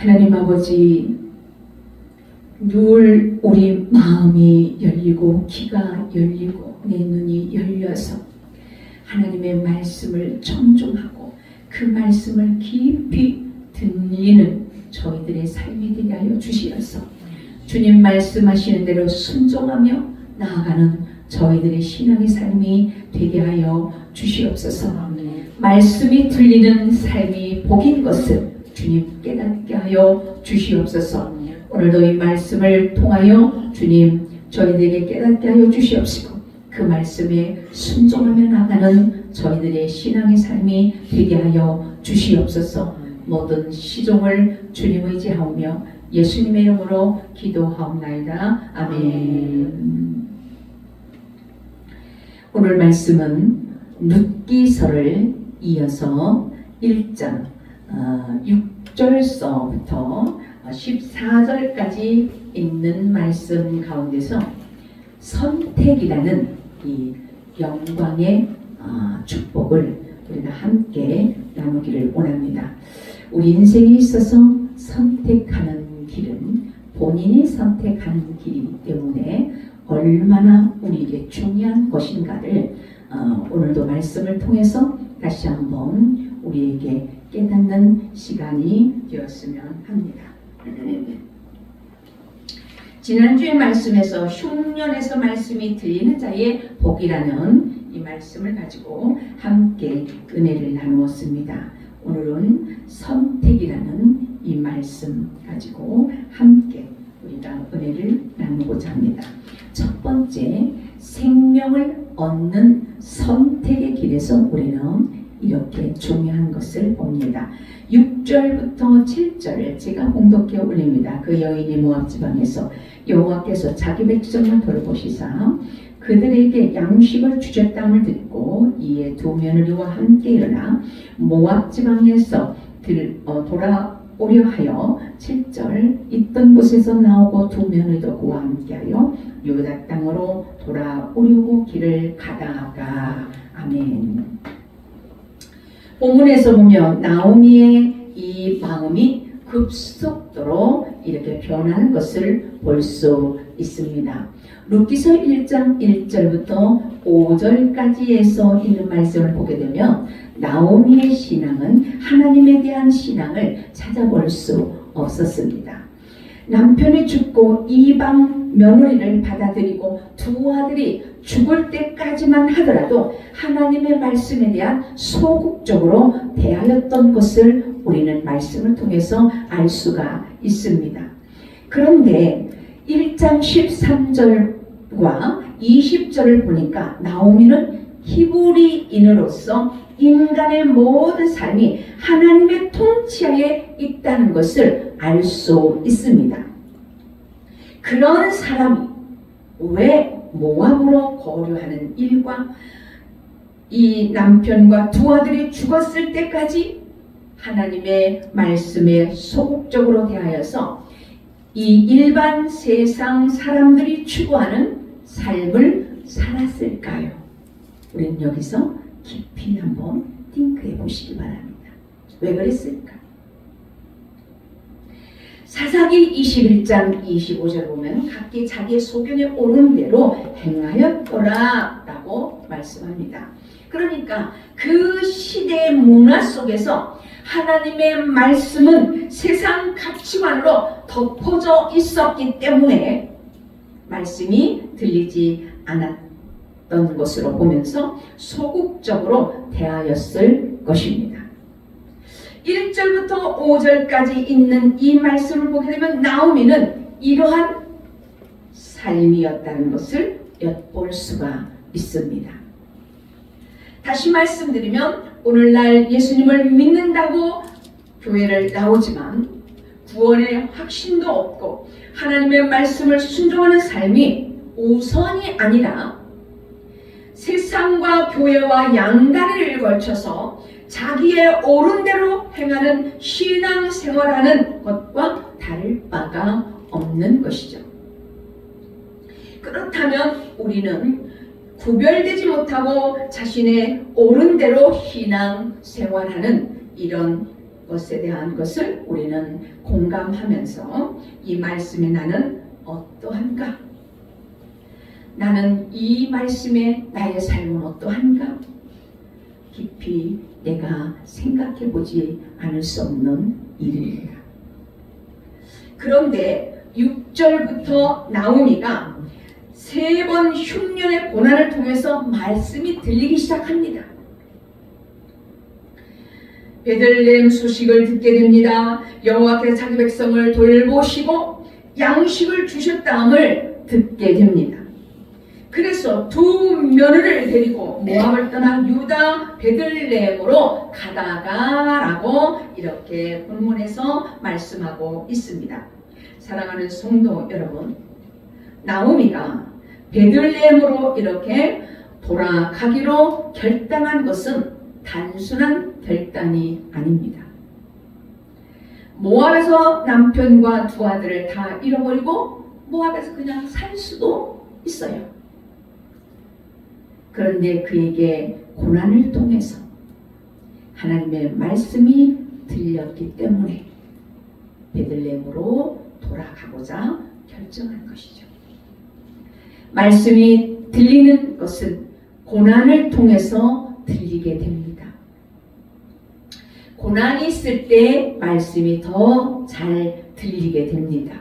하나님 아버지, 늘 우리 마음이 열리고 귀가 열리고 내 눈이 열려서 하나님의 말씀을 청중하고 그 말씀을 깊이 듣는 저희들의 삶이 되게 하여 주시어서 주님 말씀하시는 대로 순종하며 나아가는 저희들의 신앙의 삶이 되게 하여 주시옵소서. 말씀이 들리는 삶이 복인 것을 주님 깨닫게 하여 주시옵소서. 오늘도 이 말씀을 통하여 주님 저희들에게 깨닫게 하여 주시옵시고 그 말씀에 순종하며 나가는 저희들의 신앙의 삶이 되게 하여 주시옵소서. 모든 시종을 주님 의지하오며 예수님의 이름으로 기도하옵나이다. 아멘. 오늘 말씀은 룻기서를 이어서 1장 6절서부터 14절까지 있는 말씀 가운데서 선택이라는 이 영광의 축복을 우리가 함께 나누기를 원합니다. 우리 인생에 있어서 선택하는 길은 본인이 선택하는 길이기 때문에 얼마나 우리에게 중요한 것인가를 오늘도 말씀을 통해서 다시 한번 우리에게 깨닫는 시간이 되었으면 합니다. 지난주의 말씀에서 흉년에서 말씀이 들리는 자의 복이라는 이 말씀을 가지고 함께 은혜를 나누었습니다. 오늘은 선택이라는 이 말씀 가지고 함께 우리가 은혜를 나누고자 합니다. 첫 번째, 생명을 얻는 선택의 길에서 우리는 이렇게 중요한 것을 봅니다. 6절부터 7절 제가 봉독해 올립니다. 그 여인이 모압 지방에서 여호와께서 자기 백성을 돌보시사 그들에게 양식을 주셨다함을 듣고 이에 두 며느리와 함께 일어나 모압 지방에서 돌아오려 하여 7절 있던 곳에서 나오고 두 며느리도 그와 함께하여 유다 땅으로 돌아오려고 길을 가다가 아멘. 본문에서 보면 나오미의 이 마음이 급속도로 이렇게 변하는 것을 볼 수 있습니다. 룻기서 1장 1절부터 5절까지에서 있는 말씀을 보게 되면 나오미의 신앙은 하나님에 대한 신앙을 찾아볼 수 없었습니다. 남편이 죽고 이방 며느리를 받아들이고 두 아들이 죽을 때까지만 하더라도 하나님의 말씀에 대한 소극적으로 대하였던 것을 우리는 말씀을 통해서 알 수가 있습니다. 그런데 1장 13절과 20절을 보니까 나오미는 히브리인으로서 인간의 모든 삶이 하나님의 통치하에 있다는 것을 알 수 있습니다. 그런 사람이 왜 모압으로 거류하는 일과 이 남편과 두 아들이 죽었을 때까지 하나님의 말씀에 소극적으로 대하여서 이 일반 세상 사람들이 추구하는 삶을 살았을까요? 우리는 여기서 깊이 한번 띵크해 보시기 바랍니다. 왜 그랬을까? 사사기 21장 25절 보면 각기 자기의 소견에 오른 대로 행하였더라 라고 말씀합니다. 그러니까 그 시대의 문화 속에서 하나님의 말씀은 세상 가치관으로 덮어져 있었기 때문에 말씀이 들리지 않았던 것으로 보면서 소극적으로 대하였을 것입니다. 1절부터 5절까지 있는 이 말씀을 보게 되면 나오미는 이러한 삶이었다는 것을 엿볼 수가 있습니다. 다시 말씀드리면 오늘날 예수님을 믿는다고 교회를 나오지만 구원의 확신도 없고 하나님의 말씀을 순종하는 삶이 우선이 아니라 세상과 교회와 양다리를 걸쳐서 자기의 옳은 대로 행하는 신앙생활하는 것과 다를 바가 없는 것이죠. 그렇다면 우리는 구별되지 못하고 자신의 옳은 대로 신앙생활하는 이런 것에 대한 것을 우리는 공감하면서 이 말씀에 나는 어떠한가? 나는 이 말씀에 나의 삶은 어떠한가? 깊이 내가 생각해 보지 않을 수 없는 일입니다. 그런데 6절부터 나오미가 3번 흉년의 고난을 통해서 말씀이 들리기 시작합니다. 베들레헴 소식을 듣게 됩니다. 여호와께서 자기 백성을 돌보시고 양식을 주셨다함을 듣게 됩니다. 그래서 두 며느리를 데리고 모압을 떠나 유다 베들레헴으로 가다가라고 이렇게 본문에서 말씀하고 있습니다. 사랑하는 성도 여러분, 나오미가 베들레헴으로 이렇게 돌아가기로 결단한 것은 단순한 결단이 아닙니다. 모압에서 남편과 두 아들을 다 잃어버리고 모압에서 그냥 살 수도 있어요. 그런데 그에게 고난을 통해서 하나님의 말씀이 들렸기 때문에 베들레헴으로 돌아가고자 결정한 것이죠. 말씀이 들리는 것은 고난을 통해서 들리게 됩니다. 고난이 있을 때 말씀이 더 잘 들리게 됩니다.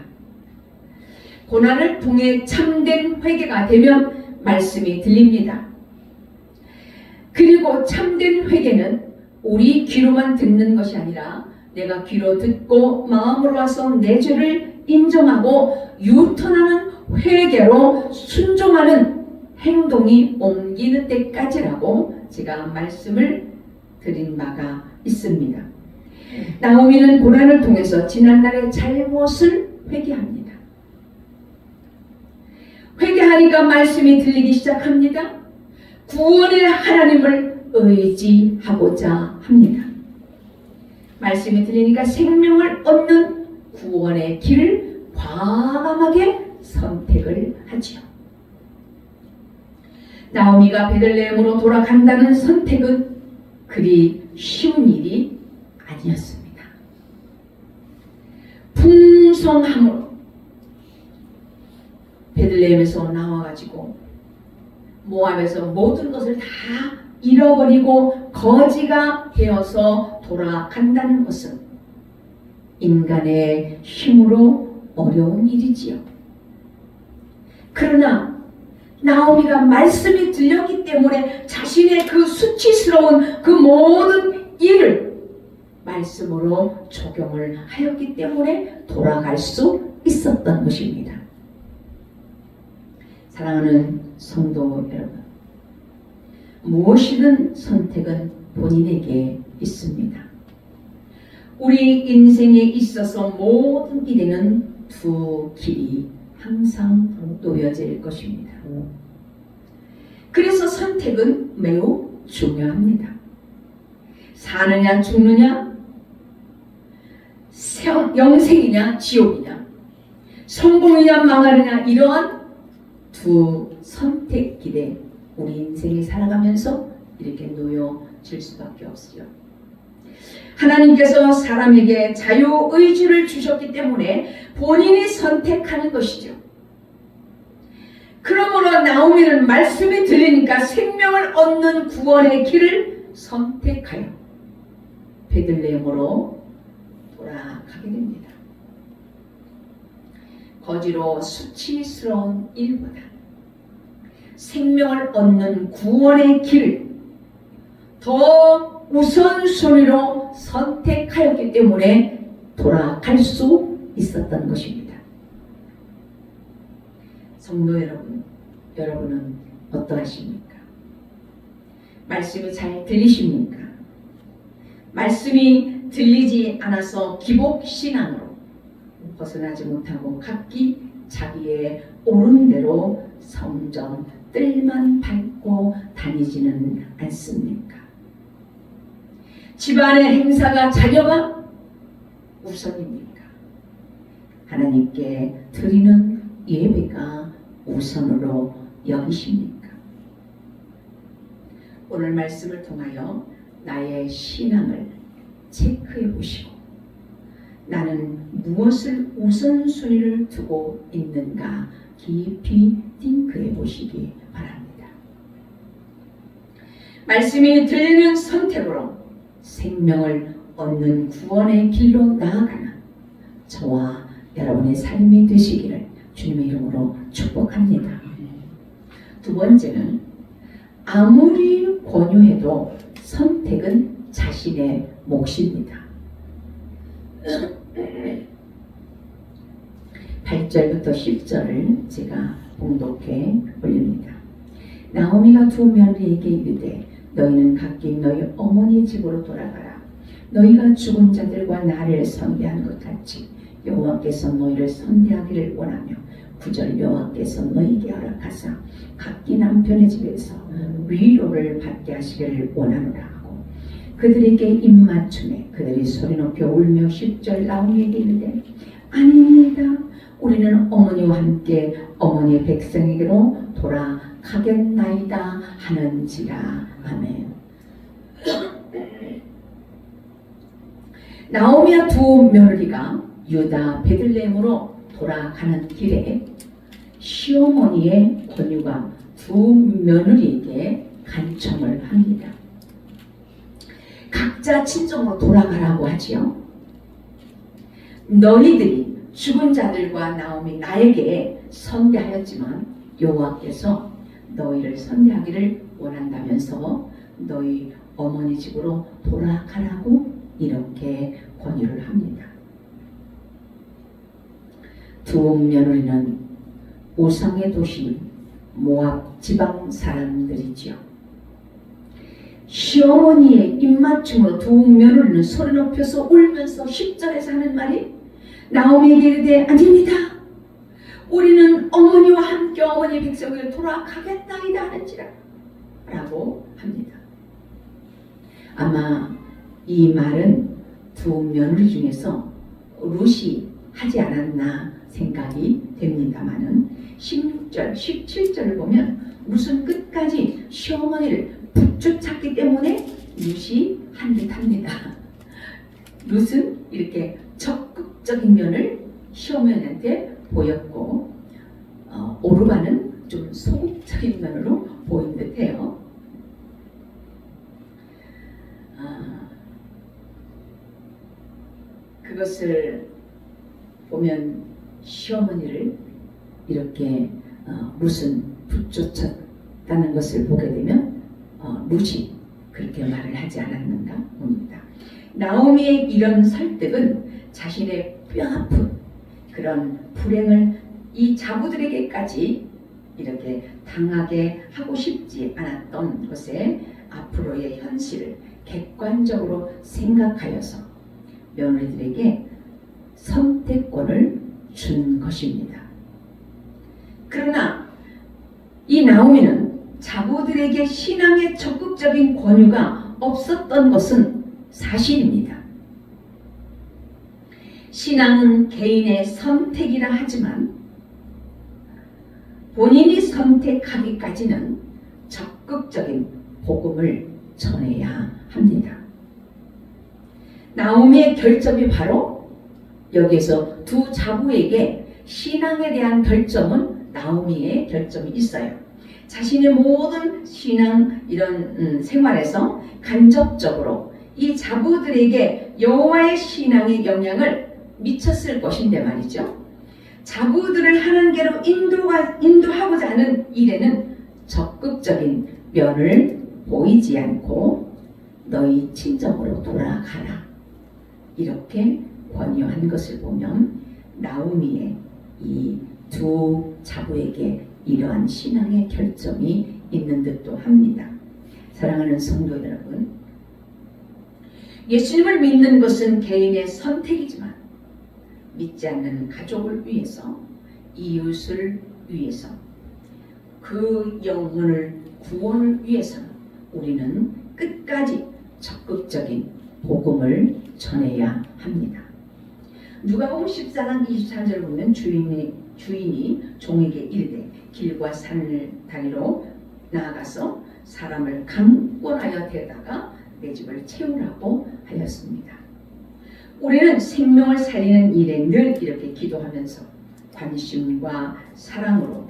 고난을 통해 참된 회개가 되면 말씀이 들립니다. 그리고 참된 회개는 우리 귀로만 듣는 것이 아니라 내가 귀로 듣고 마음으로 와서 내 죄를 인정하고 유턴하는 회개로 순종하는 행동이 옮기는 때까지라고 제가 말씀을 드린 바가 있습니다. 나오미는 고난을 통해서 지난날의 잘못을 회개합니다. 회개하니까 말씀이 들리기 시작합니다. 구원의 하나님을 의지하고자 합니다. 말씀이 들리니까 생명을 얻는 구원의 길을 과감하게 선택을 하지요. 나오미가 베들레헴으로 돌아간다는 선택은 그리 쉬운 일이 아니었습니다. 풍성함으로 베들레헴에서 나와가지고 모압에서 모든 것을 다 잃어버리고 거지가 되어서 돌아간다는 것은 인간의 힘으로 어려운 일이지요. 그러나 나오미가 말씀이 들렸기 때문에 자신의 그 수치스러운 그 모든 일을 말씀으로 적용을 하였기 때문에 돌아갈 수 있었던 것입니다. 사랑하는 성도 여러분, 무엇이든 선택은 본인에게 있습니다. 우리 인생에 있어서 모든 일에는 두 길이 항상 놓여질 것입니다. 그래서 선택은 매우 중요합니다. 사느냐 죽느냐, 영생이냐 지옥이냐, 성공이냐 망하느냐, 이러한 두 선택길에 우리 인생이 살아가면서 이렇게 놓여질 수밖에 없어요. 하나님께서 사람에게 자유의지를 주셨기 때문에 본인이 선택하는 것이죠. 그러므로 나오미는 말씀이 들리니까 생명을 얻는 구원의 길을 선택하여 베들레헴으로 돌아가게 됩니다. 거지로 수치스러운 일보다 생명을 얻는 구원의 길을 더 우선순위로 선택하였기 때문에 돌아갈 수 있었던 것입니다. 성도 여러분, 여러분은 어떠하십니까? 말씀이 잘 들리십니까? 말씀이 들리지 않아서 기복신앙으로 벗어나지 못하고 각기 자기의 옳은 대로 성전 뜰만 밟고 다니지는 않습니까? 집안의 행사가 자녀가 우선입니까? 하나님께 드리는 예배가 우선으로 여기십니까? 오늘 말씀을 통하여 나의 신앙을 체크해 보시고 나는 무엇을 우선순위를 두고 있는가 깊이 띵크해 보시기 바랍니다. 말씀이 들리는 선택으로 생명을 얻는 구원의 길로 나아가는 저와 여러분의 삶이 되시기를 주님의 이름으로 축복합니다. 두 번째는 아무리 권유해도 선택은 자신의 몫입니다. 8절부터 10절을 제가 봉독해 올립니다. 나오미가 두 며느리에게 이르되 너희는 각기 너희 어머니 집으로 돌아가라. 너희가 죽은 자들과 나를 선대한 것 같이 여호와께서 너희를 선대하기를 원하며 9절 여호와께서 너희에게 허락하사 각기 남편의 집에서 위로를 받게 하시기를 원하노라 하고 그들에게 입맞춤에 그들이 소리 높여 울며 10절 나오미에게 이르되 아닙니다. 우리는 어머니와 함께 어머니의 백성에게로 돌아가겠나이다 하는지라. 아멘. 나오미와 두 며느리가 유다 베들레헴으로 돌아가는 길에 시어머니의 권유가 두 며느리에게 간청을 합니다. 각자 친정으로 돌아가라고 하지요. 너희들이 죽은 자들과 나오미 나에게 선대하였지만 여호와께서 너희를 선대하기를 원한다면서 너희 어머니 집으로 돌아가라고 이렇게 권유를 합니다. 두 며느리는 우상의 도시 모압 지방 사람들이지요. 시어머니의 입맞춤으로 두 며느리는 소리 높여서 울면서 10절에서 하는 말이 나오미에게 이르되 아닙니다. 우리는 어머니와 함께 어머니의 백성에게 돌아가겠나이다 하는지라 라고 합니다. 아마 이 말은 두 며느리 중에서 룻이 하지 않았나 생각이 됩니다마는 16절, 17절을 보면 룻은 끝까지 시어머니를 붙여찾기 때문에 룻이 한 듯합니다. 룻은 이렇게 적극적인 면을 시어머니한테 보였고 오르바는 좀 소극적인 면으로 보인 듯해요. 그것을 보면 시어머니를 이렇게 룻은 붙여쳤다는 것을 보게 되면 룻이 그렇게 말을 하지 않았는가 봅니다. 나오미의 이런 설득은 자신의 뼈아픈 그런 불행을 이 자부들에게까지 이렇게 당하게 하고 싶지 않았던 것에 앞으로의 현실을 객관적으로 생각하여서 며느리들에게 선택권을 준 것입니다. 그러나 이 나오미는 자부들에게 신앙의 적극적인 권유가 없었던 것은 사실입니다. 신앙은 개인의 선택이라 하지만 본인이 선택하기까지는 적극적인 복음을 전해야 합니다. 나오미의 결점이 바로 여기에서 두 자부에게 신앙에 대한 결점은 나오미의 결점이 있어요. 자신의 모든 신앙 이런 생활에서 간접적으로 이 자부들에게 여호와의 신앙의 영향을 미쳤을 것인데 말이죠. 자부들을 하는 대로 인도하고자 하는 일에는 적극적인 면을 보이지 않고 너희 친정으로 돌아가라 이렇게 권유한 것을 보면 나오미의 이 두 자부에게 이러한 신앙의 결점이 있는 듯도 합니다. 사랑하는 성도 여러분, 예수님을 믿는 것은 개인의 선택이지만 믿지 않는 가족을 위해서, 이웃을 위해서, 그 영혼을 구원을 위해서는 우리는 끝까지 적극적인 복음을 전해야 합니다. 누가복음 14장 24절을 보면 주인이 종에게 이르되 길과 산을 다니러 나아가서 사람을 강권하여 데다가 내 집을 채우라고 하였습니다. 우리는 생명을 살리는 일에 늘 이렇게 기도하면서 관심과 사랑으로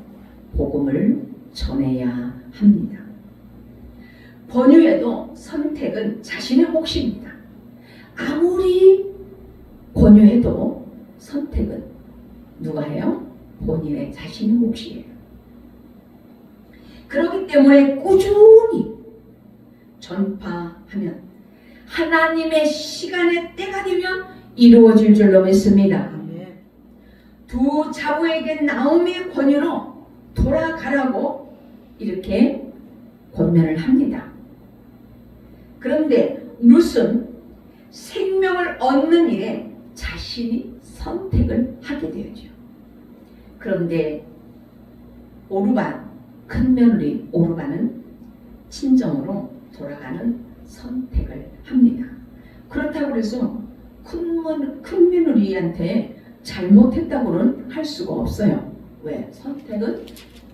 복음을 전해야 합니다. 권유해도 선택은 자신의 몫입니다. 아무리 권유해도 선택은 누가 해요? 본인의 자신의 몫이에요. 그렇기 때문에 꾸준히 전파하면 하나님의 시간의 때가 되면 이루어질 줄로 믿습니다. 두 자부에게 나오미의 권유로 돌아가라고 이렇게 권면을 합니다. 그런데 룻은 생명을 얻는 일에 자신이 선택을 하게 되었죠. 그런데 오르반, 큰 며느리 오르반은 친정으로 돌아가는 선택을 합니다. 그렇다고 해서 큰 며느리한테 잘못했다고는 할 수가 없어요. 왜? 선택은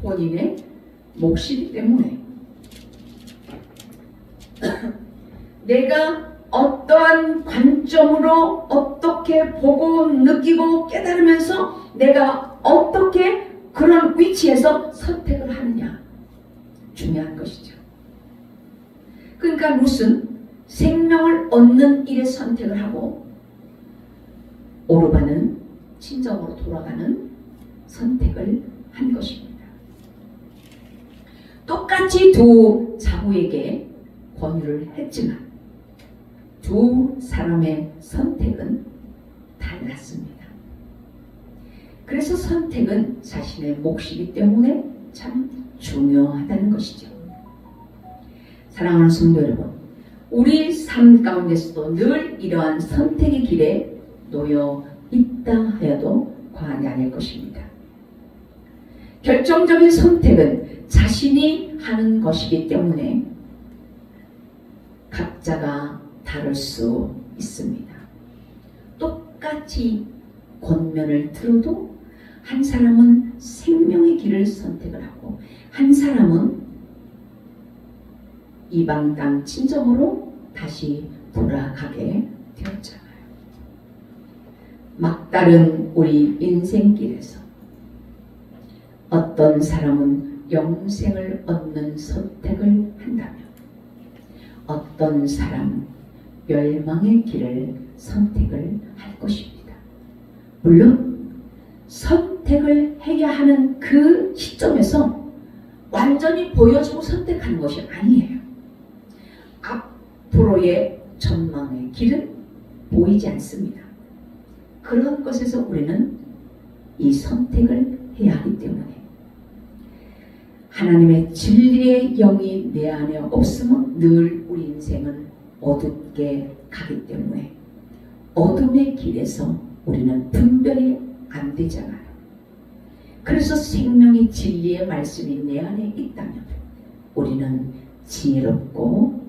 본인의 몫이기 때문에. 내가 어떠한 관점으로 어떻게 보고 느끼고 깨달으면서 내가 어떻게 그런 위치에서 선택을 하느냐, 중요한 것이죠. 그러니까 룻은 생명을 얻는 일에 선택을 하고 오르반은 친정으로 돌아가는 선택을 한 것입니다. 똑같이 두 자부에게 권유를 했지만 두 사람의 선택은 달랐습니다. 그래서 선택은 자신의 몫이기 때문에 참 중요하다는 것이죠. 사랑하는 성도 여러분, 우리 삶 가운데서도 늘 이러한 선택의 길에 놓여 있다 하여도 과언이 아닐 것입니다. 결정적인 선택은 자신이 하는 것이기 때문에 각자가 다를 수 있습니다. 똑같이 권면을 들어도 한 사람은 생명의 길을 선택을 하고 한 사람은 이방 땅 친정으로 다시 돌아가게 되었잖아요. 막다른 우리 인생길에서 어떤 사람은 영생을 얻는 선택을 한다면 어떤 사람은 멸망의 길을 선택을 할 것입니다. 물론 선택을 해야 하는 그 시점에서 완전히 보여주고 선택하는 것이 아니에요. 앞으로의 전망의 길은 보이지 않습니다. 그런 것에서 우리는 이 선택을 해야 하기 때문에 하나님의 진리의 영이 내 안에 없으면 늘 우리 인생은 어둡게 가기 때문에 어둠의 길에서 우리는 분별이 안 되잖아요. 그래서 생명의 진리의 말씀이 내 안에 있다면 우리는 지혜롭고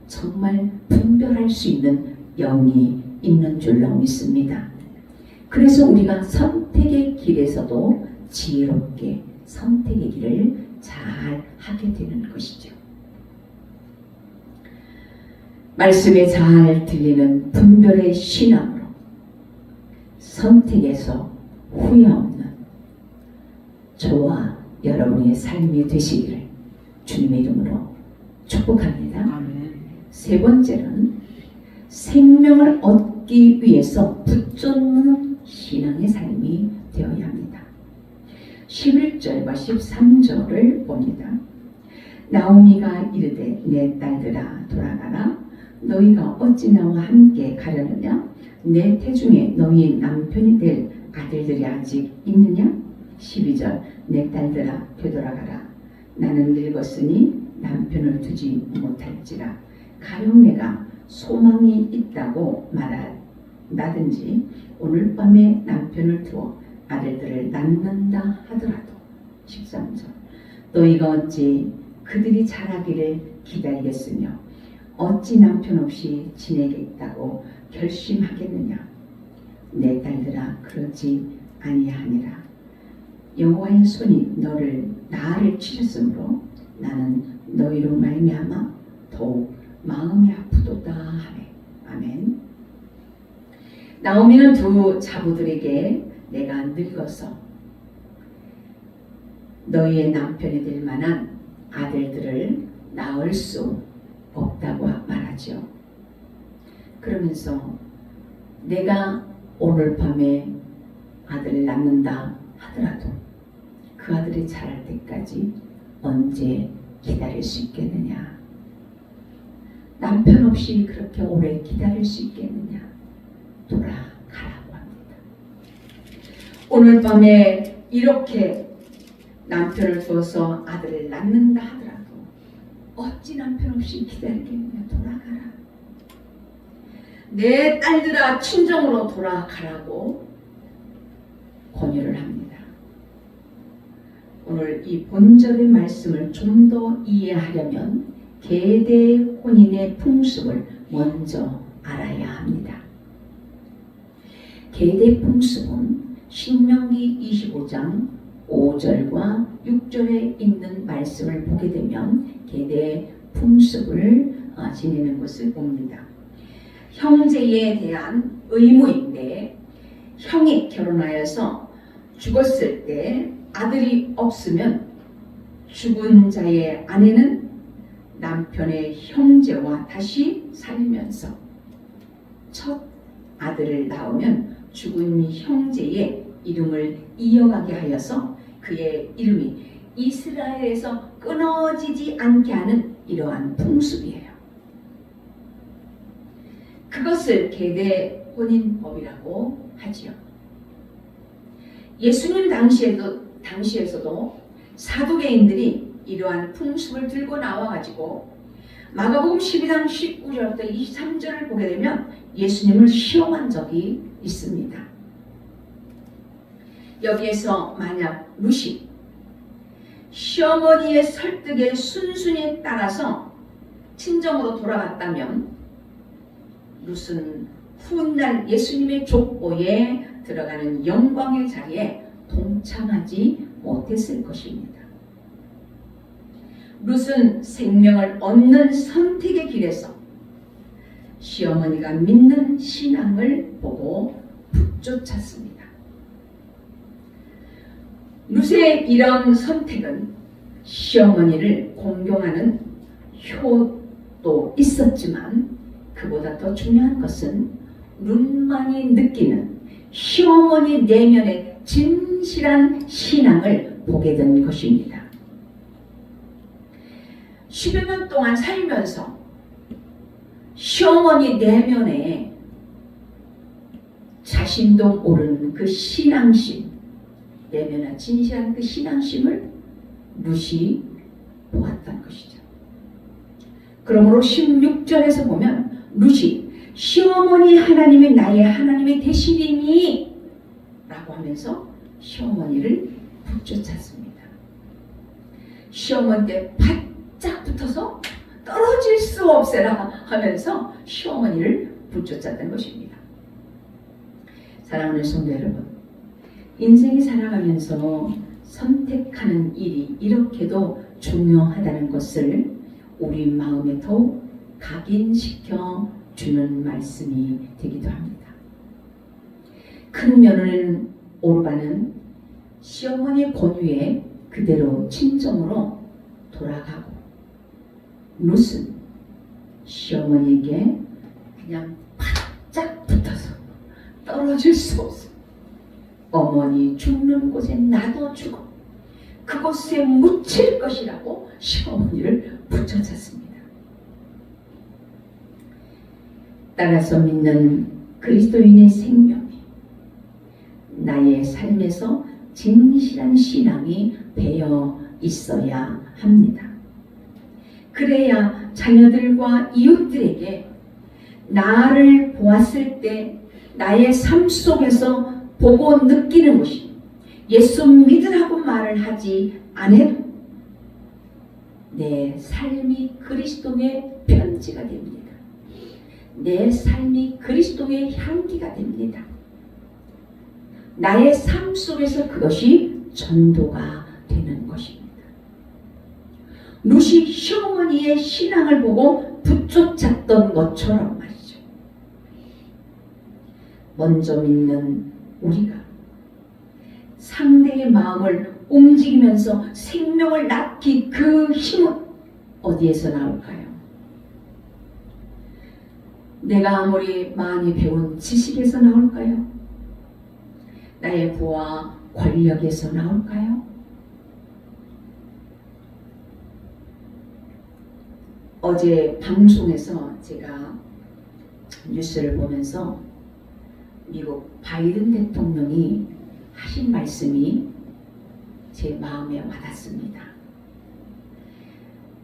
정말 분별할 수 있는 영이 있는 줄로 믿습니다. 그래서 우리가 선택의 길에서도 지혜롭게 선택의 길을 잘 하게 되는 것이죠. 말씀에 잘 들리는 분별의 신앙으로 선택에서 후회 없는 저와 여러분의 삶이 되시기를 주님의 이름으로 축복합니다. 아멘. 세 번째는 생명을 얻기 위해서 붙잡는 신앙의 삶이 되어야 합니다. 11절과 13절을 봅니다. 나오미가 이르되 내 딸들아 돌아가라. 너희가 어찌 나와 함께 가려느냐? 내 태중에 너희 남편이 될 아들들이 아직 있느냐? 12절 내 딸들아 되돌아가라. 나는 늙었으니 남편을 두지 못할지라. 가령 내가 소망이 있다고 말하든지 오늘 밤에 남편을 두어 아들들을 낳는다 하더라도 13절 너희가 어찌 그들이 자라기를 기다리겠으며 어찌 남편 없이 지내겠다고 결심하겠느냐. 내 딸들아 그러지 아니하니라. 여호와의 손이 나를 치셨으므로 나는 너희로 말미암아 더욱 마음이 아프도다 하네. 아멘. 나오미는 두 자부들에게 내가 늙어서 너희의 남편이 될 만한 아들들을 낳을 수 없다고 말하죠. 그러면서 내가 오늘 밤에 아들을 낳는다 하더라도 그 아들이 자랄 때까지 언제 기다릴 수 있겠느냐? 남편 없이 그렇게 오래 기다릴 수 있겠느냐? 돌아가라고 합니다. 오늘 밤에 이렇게 남편을 두어서 아들을 낳는다 하더라도 어찌 남편 없이 기다리겠느냐? 돌아가라. 내 딸들아 친정으로 돌아가라고 권유를 합니다. 오늘 이 본절의 말씀을 좀 더 이해하려면 계대 혼인의 풍습을 먼저 알아야 합니다. 계대 풍습은 신명기 25장 5절과 6절에 있는 말씀을 보게 되면 계대 풍습을 지내는 것을 봅니다. 형제에 대한 의무인데 형이 결혼하여서 죽었을 때 아들이 없으면 죽은 자의 아내는 남편의 형제와 다시 살면서 첫 아들을 낳으면 죽은 형제의 이름을 이어가게 하여서 그의 이름이 이스라엘에서 끊어지지 않게 하는 이러한 풍습이에요. 그것을 계대 혼인법이라고 하지요. 예수님 당시에서도 사두개인들이 이러한 풍습을 들고 나와가지고 마가복음 12장 19절부터 23절을 보게 되면 예수님을 시험한 적이 있습니다. 여기에서 만약 룻이 시어머니의 설득에 순순히 따라서 친정으로 돌아갔다면 룻은 훗날 예수님의 족보에 들어가는 영광의 자리에 동참하지 못했을 것입니다. 룻은 생명을 얻는 선택의 길에서 시어머니가 믿는 신앙을 보고 붙쫓았습니다. 룻의 이런 선택은 시어머니를 공경하는 효도 있었지만 그보다 더 중요한 것은 룻만이 느끼는 시어머니 내면의 진실한 신앙을 보게 된 것입니다. 10여 년 동안 살면서 시어머니 내면에 자신도 모르는 그 신앙심, 내면의 진실한 그 신앙심을 룻이 보았던 것이죠. 그러므로 16절에서 보면 룻이 시어머니 하나님이 나의 하나님이 되시리니 라고 하면서 시어머니를 붙여찼습니다. 시어머니께 바짝 붙어서 떨어질 수 없애라 하면서 시어머니를 붙여찼던 것입니다. 사랑하는 성도 여러분, 인생이 살아가면서 선택하는 일이 이렇게도 중요하다는 것을 우리 마음에 더욱 각인시켜 주는 말씀이 되기도 합니다. 큰 며느리는 오르바는 시어머니의 권유에 그대로 친정으로 돌아가고 룻은 시어머니에게 그냥 바짝 붙어서 떨어질 수 없어. 어머니 죽는 곳에 나도 죽어 그곳에 묻힐 것이라고 시어머니를 붙여찼습니다. 따라서 믿는 그리스도인의 생명이 나의 삶에서 진실한 신앙이 배어 있어야 합니다. 그래야 자녀들과 이웃들에게 나를 보았을 때 나의 삶 속에서 보고 느끼는 것이 예수 믿으라고 말을 하지 않아도 내 삶이 그리스도의 편지가 됩니다. 내 삶이 그리스도의 향기가 됩니다. 나의 삶 속에서 그것이 전도가 되는 것입니다. 룻이 시어머니의 신앙을 보고 붙쫓았던 것처럼 말이죠. 먼저 믿는 우리가 상대의 마음을 움직이면서 생명을 낳기 그 힘은 어디에서 나올까요? 내가 아무리 많이 배운 지식에서 나올까요? 나의 부와 권력에서 나올까요? 어제 방송에서 제가 뉴스를 보면서 미국 바이든 대통령이 하신 말씀이 제 마음에 와닿습니다.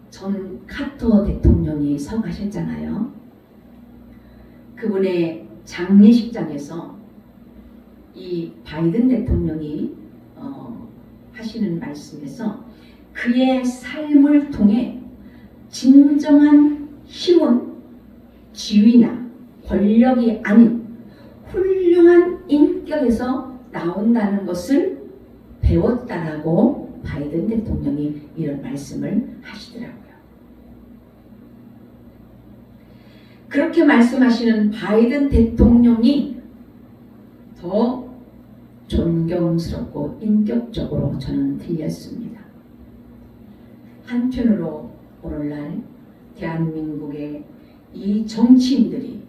전 카터 대통령이 서가셨잖아요. 그분의 장례식장에서 이 바이든 대통령이 하시는 말씀에서 그의 삶을 통해 진정한 힘은 지위나 권력이 아닌 훌륭한 인격에서 나온다는 것을 배웠다라고 바이든 대통령이 이런 말씀을 하시더라고요. 그렇게 말씀하시는 바이든 대통령이 더 존경스럽고 인격적으로 저는 들렸습니다. 한편으로 오늘날 대한민국의 이 정치인들이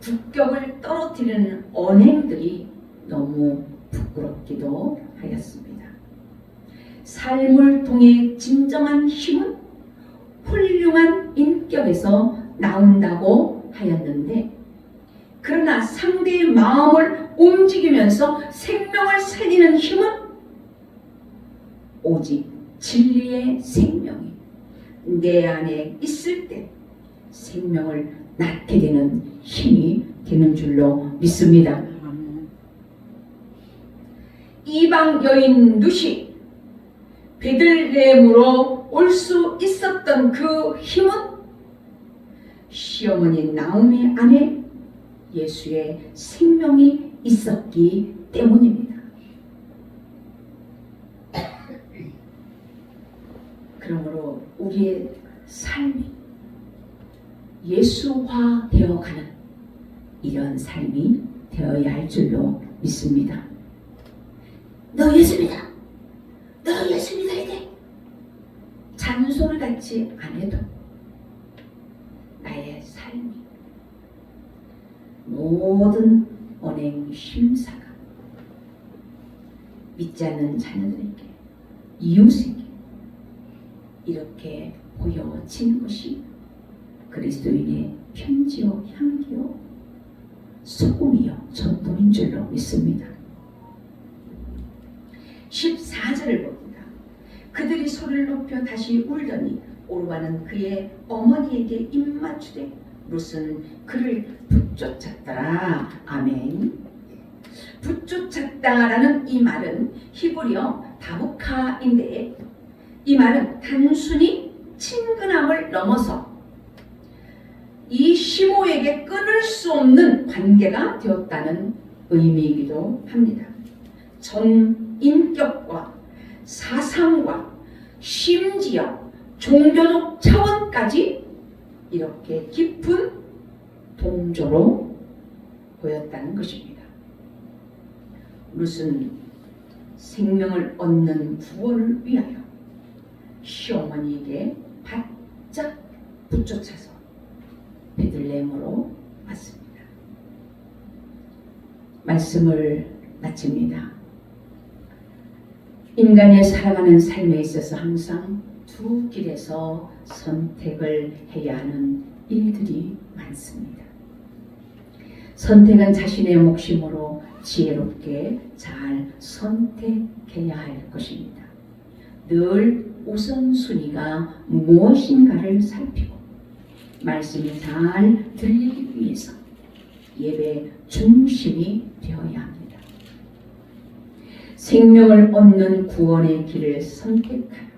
국격을 떨어뜨리는 언행들이 너무 부끄럽기도 하였습니다. 삶을 통해 진정한 힘은 훌륭한 인격에서 나온다고 하였는데, 그러나 상대의 마음을 움직이면서 생명을 살리는 힘은 오직 진리의 생명이 내 안에 있을 때 생명을 낳게 되는 힘이 되는 줄로 믿습니다. 이방 여인 룻이 베들레헴으로 올 수 있었던 그 힘은 시어머니 나오미 안에 예수의 생명이 있었기 때문입니다. 그러므로 우리의 삶이 예수화 되어가는 이런 삶이 되어야 할 줄로 믿습니다. 너 예수 믿어! 너 예수 믿어야 돼! 잔소리 같지 않아도 나의 삶이 모든 언행 심사가 믿지 않는 자녀들에게, 이웃에게 이렇게 보여진 것이 그리스도인의 편지요 향기요 소금이요 전도인 줄로 믿습니다. 14절을 봅니다. 그들이 소리를 높여 다시 울더니 오르바는 그의 어머니에게 입맞추되 룻은 그를 붙쫓았더라. 아멘. 붙쫓았다라는 이 말은 히브리어 다부카인데, 이 말은 단순히 친근함을 넘어서 이 시모에게 끊을 수 없는 관계가 되었다는 의미이기도 합니다. 전 인격과 사상과 심지어 종교적 차원까지 이렇게 깊은 동조로 보였다는 것입니다. 룻은 생명을 얻는 구원을 위하여 시어머니에게 바짝 붙쫓아서 베들레헴으로 왔습니다. 말씀을 마칩니다. 인간이 살아가는 삶에 있어서 항상 두 길에서 선택을 해야 하는 일들이 많습니다. 선택은 자신의 몫이므로 지혜롭게 잘 선택해야 할 것입니다. 늘 우선순위가 무엇인가를 살피고 말씀이 잘 들리기 위해서 예배 중심이 되어야 합니다. 생명을 얻는 구원의 길을 선택하여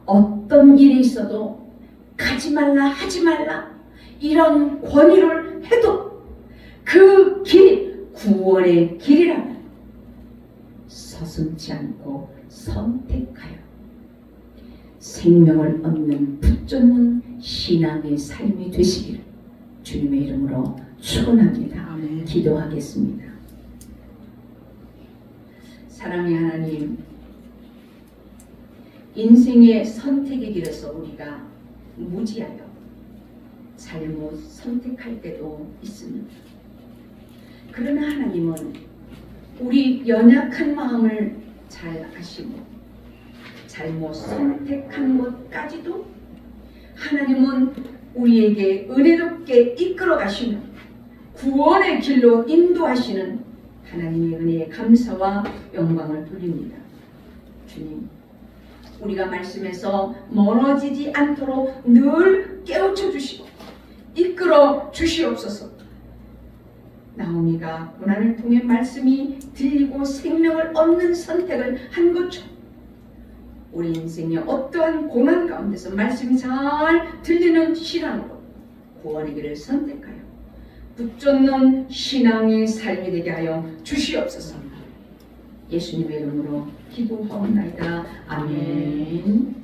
어떤 일이 있어도 가지 말라 하지 말라 이런 권유를 해도 그 길이 구원의 길이라면 서슴지 않고 선택하여 생명을 얻는 붙잡는 신앙의 삶이 되시기를 주님의 이름으로 축원합니다. 기도하겠습니다. 사랑의 하나님, 인생의 선택의 길에서 우리가 무지하여 잘못 선택할 때도 있습니다. 그러나 하나님은 우리 연약한 마음을 잘 아시고 잘못 선택한 것까지도 하나님은 우리에게 은혜롭게 이끌어 가시는 구원의 길로 인도하시는 하나님의 은혜에 감사와 영광을 돌립니다. 주님, 우리가 말씀에서 멀어지지 않도록 늘 깨우쳐 주시고 이끌어 주시옵소서. 나오미가 고난을 통해 말씀이 들리고 생명을 얻는 선택을 한 것처럼 우리 인생의 어떠한 고난 가운데서 말씀이 잘 들리는 신앙으로 구원의 길을 선택하여 붙잡는 신앙의 삶이 되게 하여 주시옵소서. 예수님의 이름으로 기도하옵나이다. 아멘.